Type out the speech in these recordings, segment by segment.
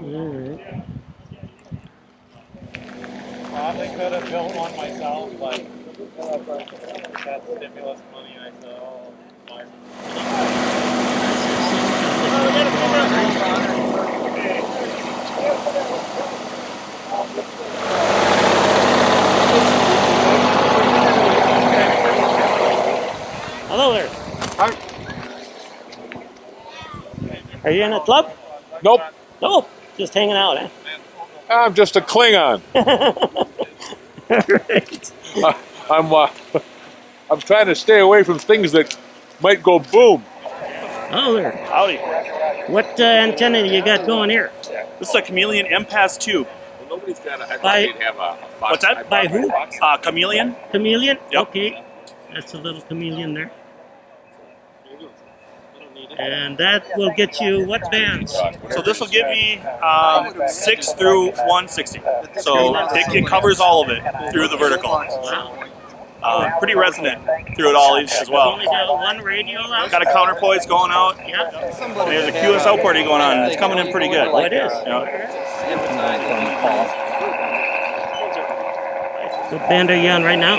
Alright. Probably could have built one myself, but that stimulus money, I said, oh, fine. Hello there. Hi. Are you in a club? Nope. Nope. Just hanging out, eh? I'm just a Klingon. Right. I'm trying to stay away from things that might go boom. Hello there. Howdy. What antenna do you got going here? This is a Chameleon Impasse 2. Well, nobody's got a. I By- they'd have a fox. What's that? I thought By who? fox. Chameleon. Chameleon? Yep. Okay. That's a little chameleon there. And that will get you what bands? So this will give me 6 through 160. So it covers all of it through the vertical. Wow. Pretty resonant through it all as well. Only got one radio out? Got a counterpoise going out. Yeah. There's a QSL party going on. It's coming in pretty good. Oh, it is. Yeah. What band are you on right now?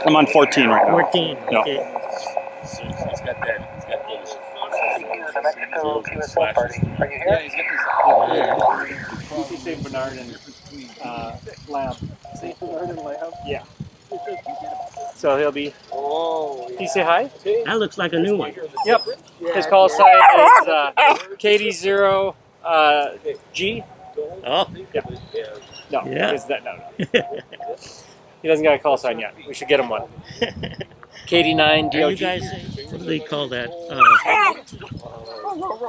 I'm on 14 right now. 14. Yeah. Okay. He's got that. He's got those. St. Bernard and Lamb. St. Bernard and Lamb? Yeah. So he'll be. Oh. Can you say hi? That looks like a new one. Yep. His call sign is KD0 G. Oh. Yeah. No. Yeah. It's that, no. He doesn't got a call sign yet. We should get him one. KD9 Are DOG. you guys, what do they call that?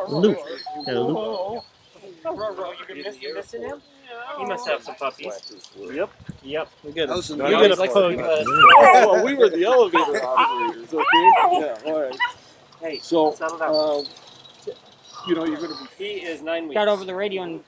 Loop. A loop. You missing him? He must have some puppies. Yep. Yep. We get him. We get a pug. well, we were the elevator operators, okay? Yeah, all right. Hey, So, settle down. you're going to be. He is 9 weeks. Start over the radio and.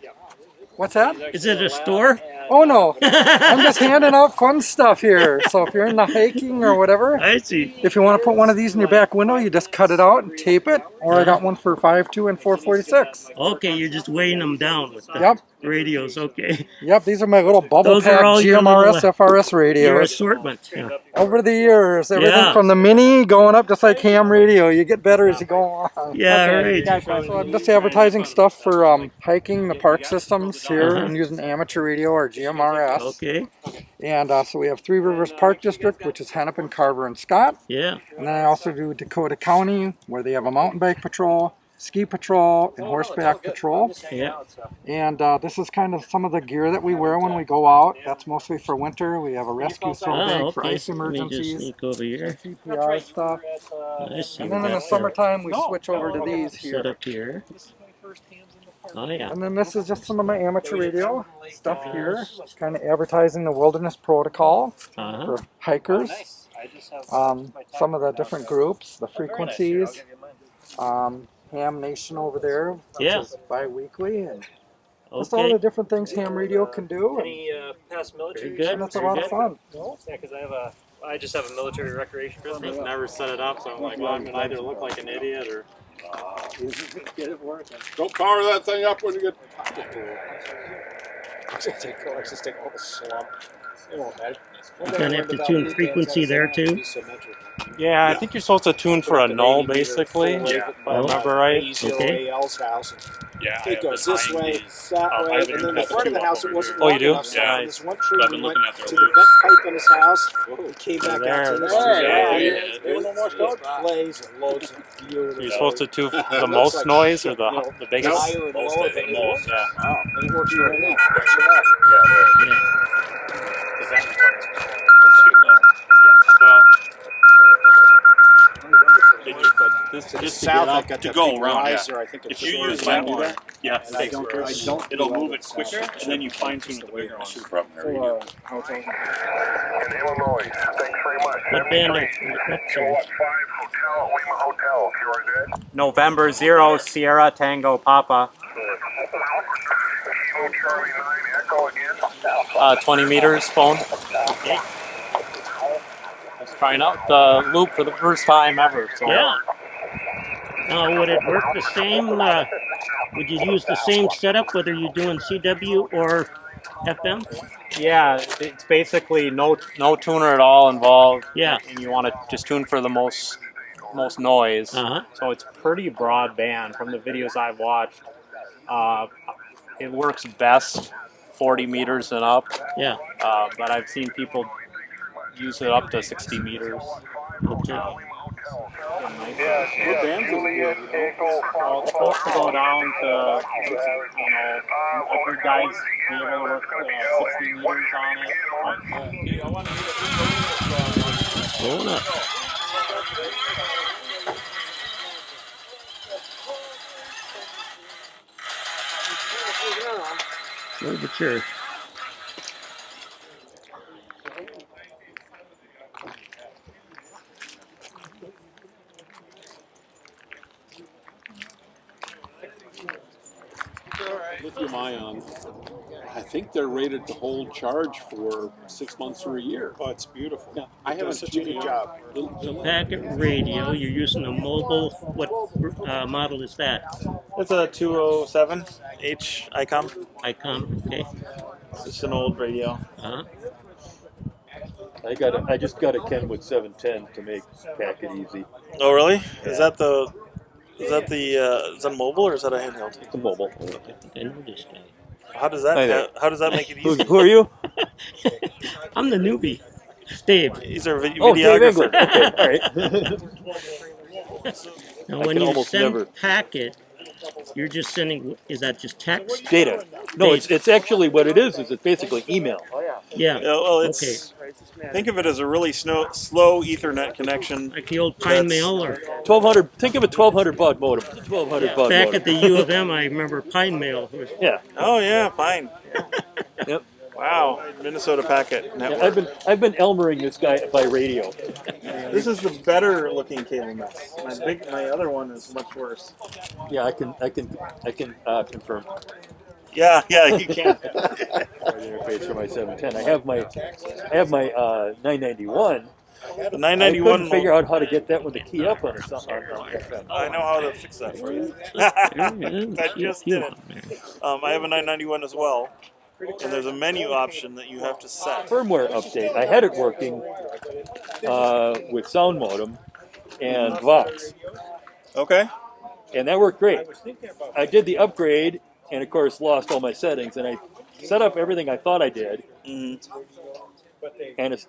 What's that? Is it a store? Oh no, I'm just handing out fun stuff here. So if you're into hiking or whatever, I see. if you want to put one of these in your back window, you just cut it out and tape it. Or I got one for 5.2 and 446. Okay, you're just weighing them down with the Yep. radios. Okay. Yep, these are my little bubble Those are pack all your GMRS little, FRS Your radios. assortment. Yeah. Over the years, everything Yeah. from the mini going up just like ham radio. You get better as you go on. Yeah, Okay. right. So I'm just advertising stuff for hiking the park systems here and using amateur radio or GMRS. Okay. And so we have Three Rivers Park District, which is Hennepin, Carver, and Scott. Yeah. And then I also do Dakota County, where they have a mountain bike patrol, ski patrol, and horseback patrol. Yeah. And this is kind of some of the gear that we wear when we go out. That's mostly for winter. We have a rescue throw bag Oh, for okay. ice Let me just emergencies, sneak over here. CPR stuff. I see And then in the that summertime, we switch over to these set here. up here. Oh, yeah. And then this is just some of my amateur radio stuff here. It's kind of advertising the Wilderness Protocol Uh-huh. for hikers. Some of the different groups, the frequencies, Ham Nation over there, which Yeah. is bi-weekly, and just all Okay. the different things ham radio can do. And, Any past military? Very good. and it's a lot of fun. Yeah, because I just have a military recreation business. Never set it up, so I'm like, well, I'm gonna either look like an idiot or. Get it working. Don't power that thing up when you get. Just take all the slump. You're going to have to tune frequency there, too? Yeah, I think you're supposed to tune for a null, basically, if I remember right. Okay. Yeah. It goes this way, that way, and then the front of the house, it wasn't Oh, you long do? enough, so Yeah. from this one tree I've we been went looking at their to the leaves. vent pipe in his house, and came back out to There. the next Yeah. tree. There were no more start plays and loads of beautiful. You're supposed to tune the most noise or the biggest. Higher and Most lower of than it, it most, was. yeah. Wow, and it works very well. Yeah. Because that requires two. Well, This just to South, get I up. got to that go big around, yeah. riser, I think If it's you short. use Does that do one, that? yeah, And I don't it'll do move that it quicker, with and then you fine tune with the bigger one. from there. Illinois, thanks very much. What band are oops, sorry. November 0 Sierra Tango Papa. 20 meters phone. Okay. I was trying out the loop for the first time ever. So. Yeah. Now, would it work the same? Would you use the same setup whether you're doing CW or FM? Yeah, it's basically no tuner at all involved. Yeah. And you want to just tune for the most noise. Uh-huh. So it's pretty broadband from the videos I've watched. It works best 40 meters and up. Yeah. But I've seen people use it up to 60 meters. Okay. What bands is it? Well, it's supposed to go down to, I've heard guys be able to work 60 meters on it. Hold up. Sure, but sure. Lithium ion. I think they're rated to hold charge for 6 months or a year. Oh, it's beautiful. Yeah, I haven't such a good job. Packet radio. You're using a mobile. What model is that? It's a 207H ICOM. ICOM. Okay. It's just an old radio. Uh-huh. I just got a Kenwood 710 to make packet easy. Oh, really? Is that is that mobile or is that a handheld? It's a mobile. I know this guy. How does that make it easy? Who are you? I'm the newbie. Dave. He's our Dave videographer. Engler. Okay, all right. Now, I when can you almost send never- packet, you're just sending. Is that just text? Data. No, it's actually what it is it's basically email. Yeah. Yeah, well, it's think of it as a really slow Ethernet connection. Like the old Pine Mail, or 1200. Think of a 1200 baud modem. 1200 baud back modem. at the U of M, I remember Pine Mail. Yeah. Oh yeah, fine. Yep. Wow, Minnesota Packet Network. Yeah, I've been Elmering this guy by radio. This is the better looking cable mess. My other one is much worse. Yeah, I can confirm. Yeah, you can. Interface for my 710. I have my 991. The I 991. couldn't figure out how to get that one to key up on or something. I know how to fix that for you. I just did it. I have a 991 as well, and there's a menu option that you have to set. Firmware update. I had it working with sound modem and Vox, Okay. and that worked great. I did the upgrade, and of course lost all my settings, and I set up everything I thought I did. Mm-hmm.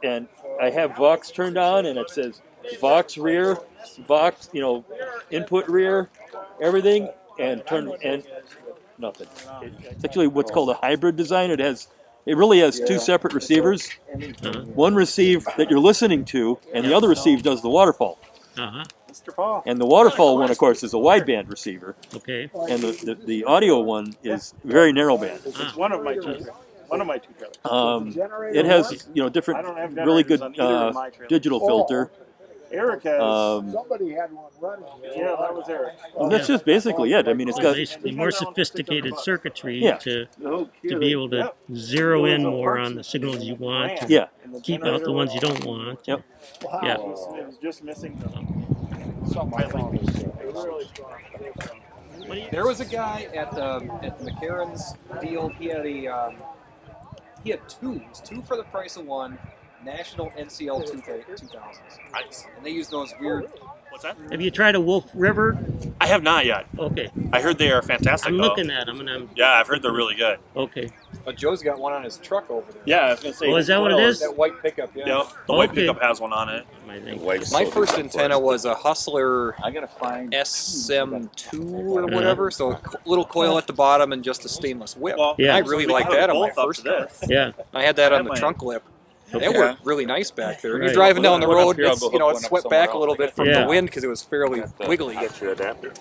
And I have Vox turned on, and it says Vox rear, Vox, input rear, everything, and nothing. It's actually what's called a hybrid design. It really has two separate receivers. One receive that you're listening to, and the other receive does the waterfall. Uh-huh. Mr. Paul. And the waterfall one, of course, is a wideband receiver, Okay. and the audio one is very narrowband. It's one of my two. One of my two trailers. It has different, I don't have really good generators on either of my trailers. digital filter. Eric has. Somebody had one running. Yeah, that was Eric. And that's just basically it. I mean, it's So got basically more sophisticated circuitry Yeah. to be able to zero in more on the signals you want, and yeah. keep out the ones you don't want. Yep. Yeah. It was just missing the. There was a guy at the McCarran's deal. He had he had two for the price of one. National NCL 2000s. Nice. And they use those weird. What's that? Have you tried a Wolf River? I have not yet. Okay. I heard they are fantastic. I'm though. looking at them, and I'm Yeah, I've heard they're really good. okay. But Joe's got one on his truck over there. Yeah, I was gonna say. Oh, is that what it is? That white pickup, yeah. Yep. The white Okay. pickup has one on it. I think. My first antenna was a Hustler I gotta find SM2 or whatever, so a little coil at the bottom and just a stainless whip. Well, Yeah. I really we liked can that on my both up first to car. this. Yeah. I had that I on have the my- trunk lip. Okay. That worked really nice back there. Right. You're driving down the When I'm road, here, I'll it's, go hook one up swept back a somewhere little bit from Yeah. the wind because it was fairly wiggly. Get your adapter.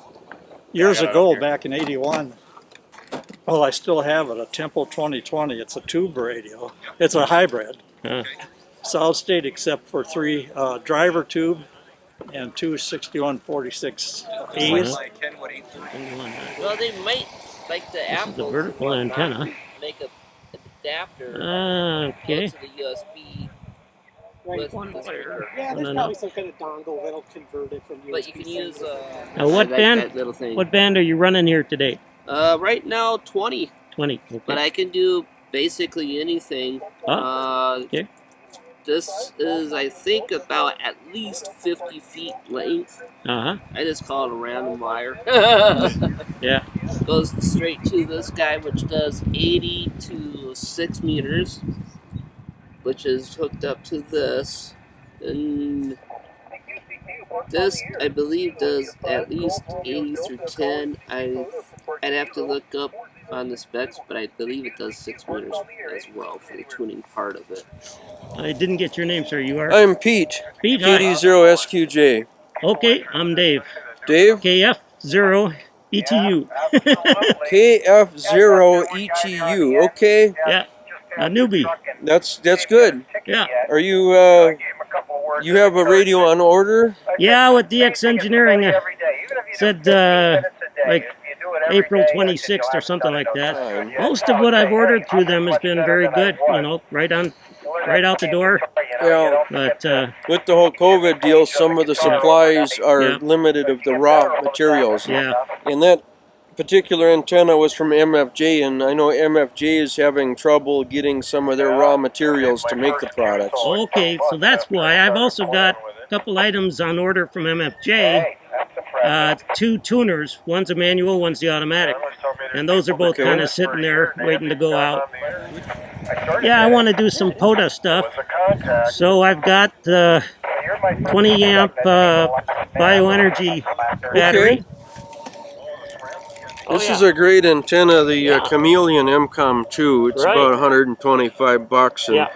Years I got it ago, up here. back in '81, well, I still have it, a Temple 2020. It's a tube radio. It's a hybrid, Huh. solid state except for three driver tube and two 6146 A's. Well, they might, like the This is Apple, the vertical antenna. make a adapter Okay. to the USB with the speaker. Yeah, there's probably some kind of dongle that'll convert it from USB. But you can use Now, what that little thing. What band are you running here today? Right now 20. 20. Okay. But I can do basically anything. Okay. This is, I think, about at least 50 feet length. Uh-huh. I just call it a random wire. Yeah. Goes straight to this guy, which does 80 to 6 meters, which is hooked up to this. And this, I believe, does at least 80 through 10. I'd have to look up on the specs, but I believe it does 6 meters as well for the tuning part of it. I didn't get your name, sir. You are? I'm Pete. Pete, hi. KD0SQJ. Okay, I'm Dave. Dave? KF0ETU. KF0ETU. Okay. Yeah. A newbie. That's good. Yeah. Are you you have a radio on order? Yeah, with DX Engineering. Said like April 26th or something like that. Most of what I've ordered through them has been very good. You know, right out the door. Well, but with the whole COVID deal, some of the supplies are limited of the raw materials. Yeah. And that particular antenna was from MFJ, and I know MFJ is having trouble getting some of their raw materials to make the products. Okay, so that's why. I've also got a couple items on order from MFJ. 2 tuners. One's a manual, one's the automatic. And those are both kind of sitting there waiting to go out. Yeah, I want to do some POTA stuff. So I've got the 20 amp bioenergy battery. Okay. This is a great antenna, the Chameleon MCOM 2. It's about 125 bucks, and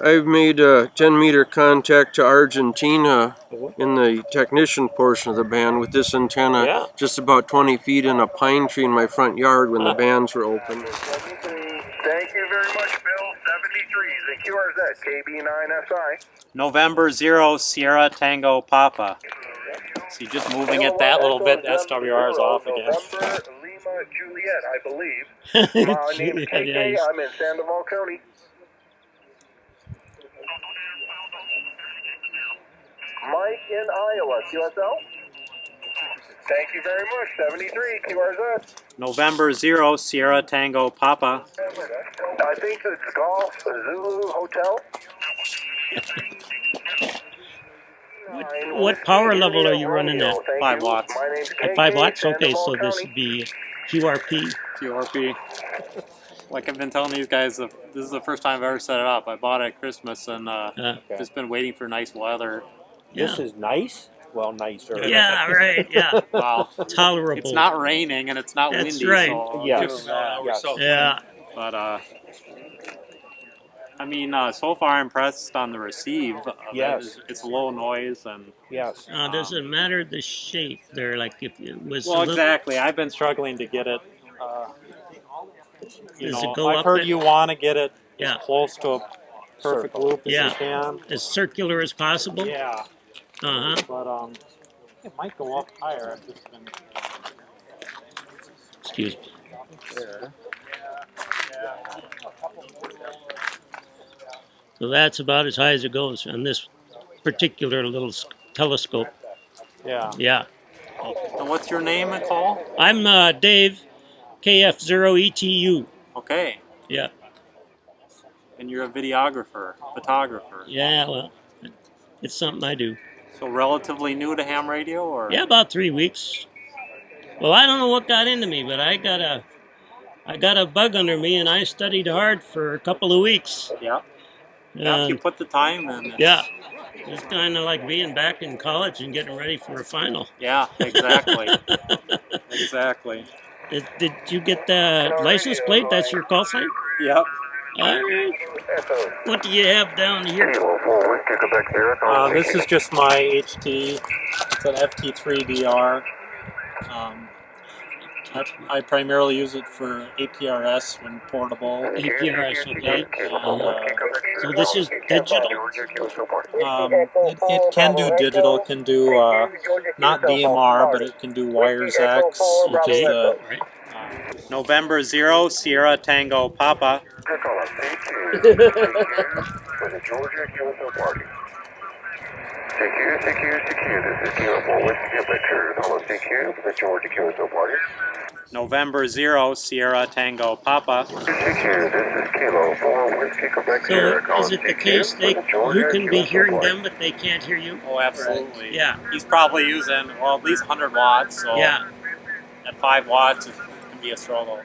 I've made a 10-meter contact to Argentina in the technician portion of the band with this antenna, just about 20 feet in a pine tree in my front yard when the bands were open. Thank you very much, Bill. 73 is the QRZ KB9SI. November 0 Sierra Tango Papa. See, just moving it that little bit, SWR is off again. November Lima Juliet, I believe. My name is KK. I'm in Sandoval County. Mike in Iowa, QSL. Thank you very much. 73 QRZ. November 0 Sierra Tango Papa. I think it's Golf Zulu Hotel. What power level are you running at? 5 watts. At 5 watts? Okay, so this would be QRP. QRP. Like I've been telling these guys, this is the first time I've ever set it up. I bought it at Christmas and just been waiting for nice weather. This is nice? Well, nicer. Yeah, right, yeah. Wow. Tolerable. It's not raining and it's not That's windy. right. So Yes. Yeah. But, I mean, so far I'm impressed on the receive. Yes. It's low noise and... Yes. Does it matter the shape? They're like if it was. Well, exactly. I've been struggling to get it. Does it go I've up heard you want to get it Yeah. as close to a perfect loop as you can. As circular as possible. Yeah. But it might go up higher. I've just been. Excuse me. So that's about as high as it goes on this particular little telescope. Yeah. Yeah. And what's your name and call? I'm Dave, KF0ETU. Okay. Yeah. And you're a videographer, photographer. Yeah, well, it's something I do. So relatively new to ham radio, or? Yeah, about 3 weeks. Well, I don't know what got into me, but I got a bug under me, and I studied hard for a couple of weeks. Yeah. If you put the time in. Yeah. It's kind of like being back in college and getting ready for a final. Yeah, exactly. Exactly. Did you get the license plate? That's your call sign? Yep. All right. What do you have down here? This is just my HT. It's an FT3DR. I primarily use it for APRS when portable. APRS, okay. So this is digital? It can do digital. It can do not DMR, but it can do wires X. Okay. Right. November 0, Sierra Tango Papa. For the Georgia QSO party. CQ, this is Kilo 4 Whiskey Quebec. Hello, CQ, for the Georgia QSO party. November 0, Sierra Tango Papa. CQ, this is Kilo 4 Whiskey Quebec. So is it the case you can be hearing them, but they can't hear you? Oh, absolutely. Yeah. He's probably using, well, at least 100 watts, so yeah. at 5 watts, it can be a struggle.